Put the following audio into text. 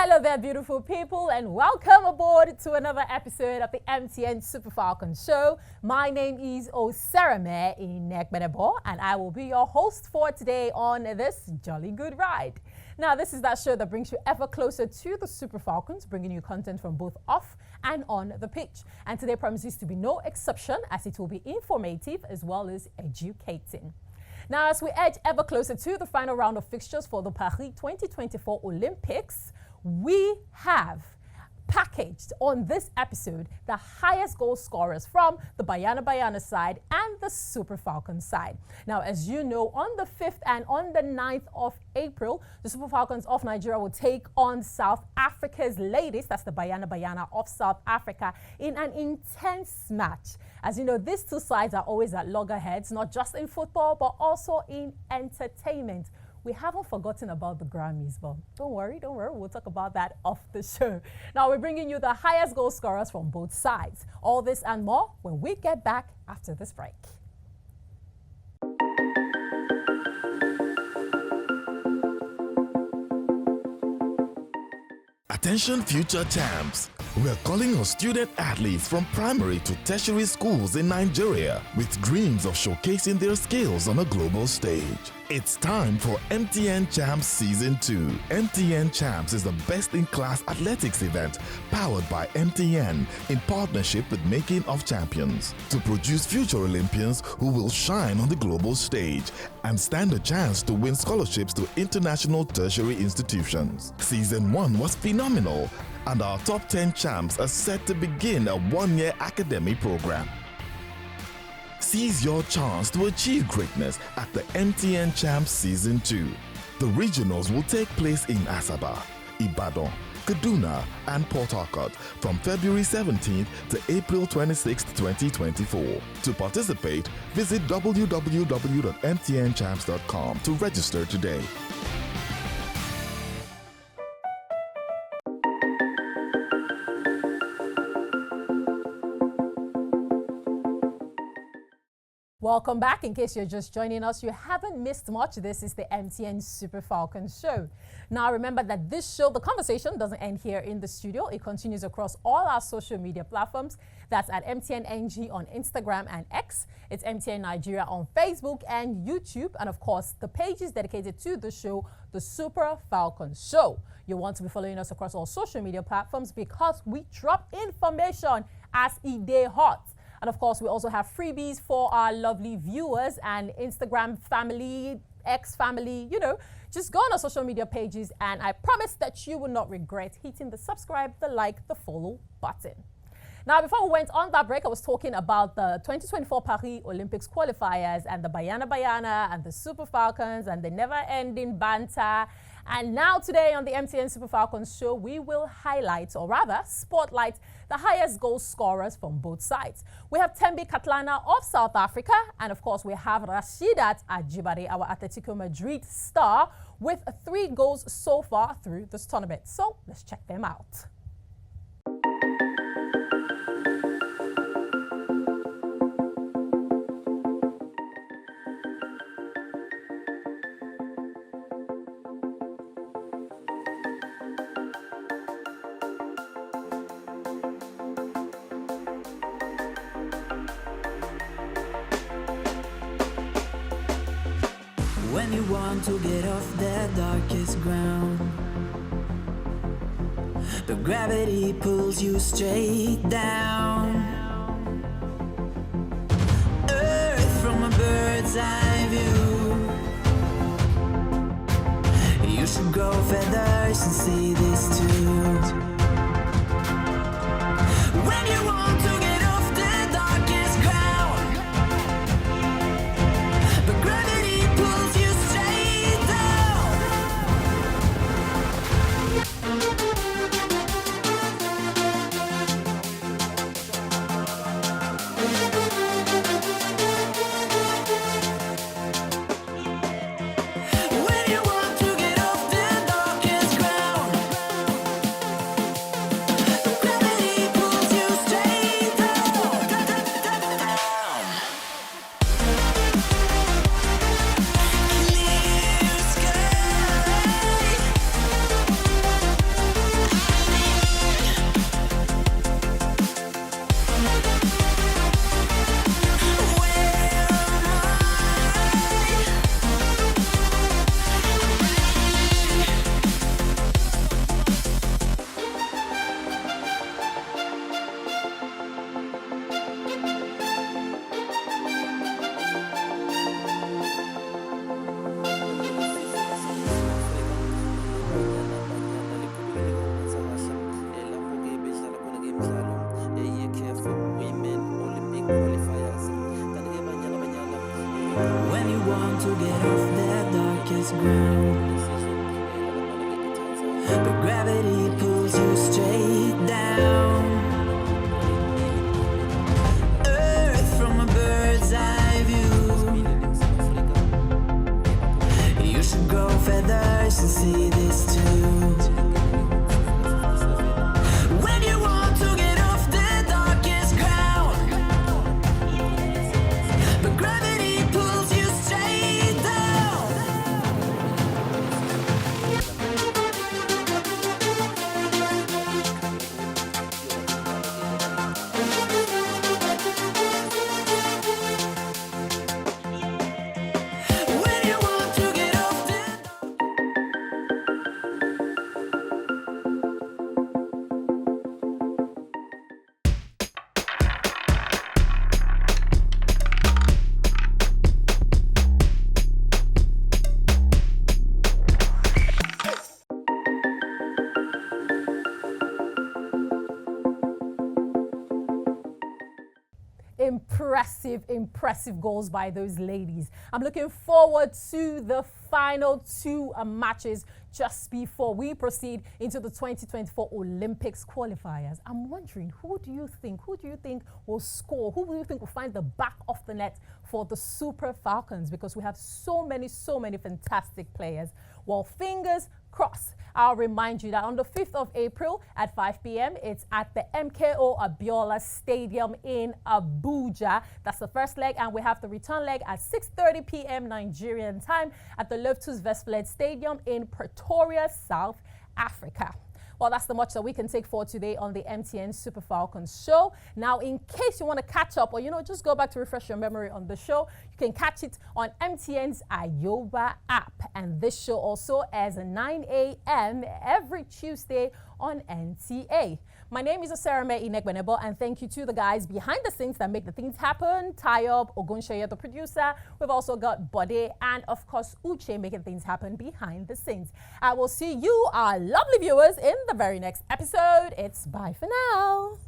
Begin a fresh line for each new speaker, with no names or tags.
Hello there, beautiful people, and welcome aboard to another episode of the MTN Super Falcons Show. My name is Oserame Inekbenebo, and I will be your host for today on this jolly good ride. Now, this is that show that brings you ever closer to the Super Falcons, bringing you content from both off and on the pitch. And today promises to be no exception, as it will be informative as well as educating. Now, as we edge ever closer to the final round of fixtures for the Paris 2024 Olympics, we have packaged on this episode the highest goal scorers from the Bayana side and the Super Falcons side. Now, as you know, on the 5th and on the 9th of April, the Super Falcons of Nigeria will take on South Africa's ladies, that's the Bayana of South Africa, in an intense match. As you know, these two sides are always at loggerheads, not just in football, but also in entertainment. We haven't forgotten about the Grammys, but don't worry, we'll talk about that off the show. Now, we're bringing you the highest goal scorers from both sides. All this and more when we get back after this break.
Attention future champs. We're calling on student athletes from primary to tertiary schools in Nigeria with dreams of showcasing their skills on a global stage. It's time for MTN Champs Season 2. MTN Champs is the best-in-class athletics event powered by MTN in partnership with Making of Champions to produce future Olympians who will shine on the global stage and stand a chance to win scholarships to international tertiary institutions. Season 1 was phenomenal, and our top 10 champs are set to begin a one-year academy program. Seize your chance to achieve greatness at the MTN Champs Season 2. The regionals will take place in Asaba, Ibadan, Kaduna, and Port Harcourt from February 17th to April 26th, 2024. To participate, visit www.mtnchamps.com to register today.
Welcome back. In case you're just joining us, you haven't missed much. This is the MTN Super Falcons Show. Now, remember that this show, the conversation doesn't end here in the studio. It continues across all our social media platforms. That's at MTNNG on Instagram and X. It's MTN Nigeria on Facebook and YouTube. And of course, the pages dedicated to the show, the Super Falcons Show. You want to be following us across all social media platforms because we drop information as it day hot. And of course, we also have freebies for our lovely viewers and Instagram family, X family, just go on our social media pages and I promise that you will not regret hitting the subscribe, the like, the follow button. Now, before we went on that break, I was talking about the 2024 Paris Olympics qualifiers and the Bayana and the Super Falcons and the never-ending banter. And now today on the MTN Super Falcons Show, we will highlight, or rather spotlight, the highest goal scorers from both sides. We have Tembi Katlana of South Africa, and of course we have Rashidat Ajibare, our Atletico Madrid star, with 3 goals so far through this tournament. So let's check them out.
When you want to get off the darkest ground, but gravity pulls you straight down. Earth from a bird's eye view. You should grow feathers and see this too. When you want to get off the darkest ground, but gravity pulls you straight down. When you want to get off the darkest ground, but gravity pulls you straight down. Earth from a bird's eye view. You should grow feathers and see this too. When you want to get off the darkest ground, but gravity pulls you straight down. When you want to get off the
Impressive goals by those ladies. I'm looking forward to the final two matches just before we proceed into the 2024 Olympics qualifiers. I'm wondering, who do you think will score? Who do you think will find the back of the net for the Super Falcons? Because we have so many fantastic players. Well, fingers crossed. I'll remind you that on the 5th of April at 5 p.m., it's at the MKO Abiola Stadium in Abuja. That's the first leg, and we have the return leg at 6:30 p.m. Nigerian time at the Loftus Versfeld Stadium in Pretoria, South Africa. Well, that's the much that we can take for today on the MTN Super Falcons show. Now, in case you want to catch up or, just go back to refresh your memory on the show, you can catch it on MTN's Ayoba app. And this show also airs at 9 a.m. every Tuesday on NTA. My name is Osarame Inegbenebo, and thank you to the guys behind the scenes that make the things happen. Tayob, Ogunsheye, the producer. We've also got Bode and, of course, Uche making things happen behind the scenes. I will see you, our lovely viewers, in the very next episode. It's bye for now.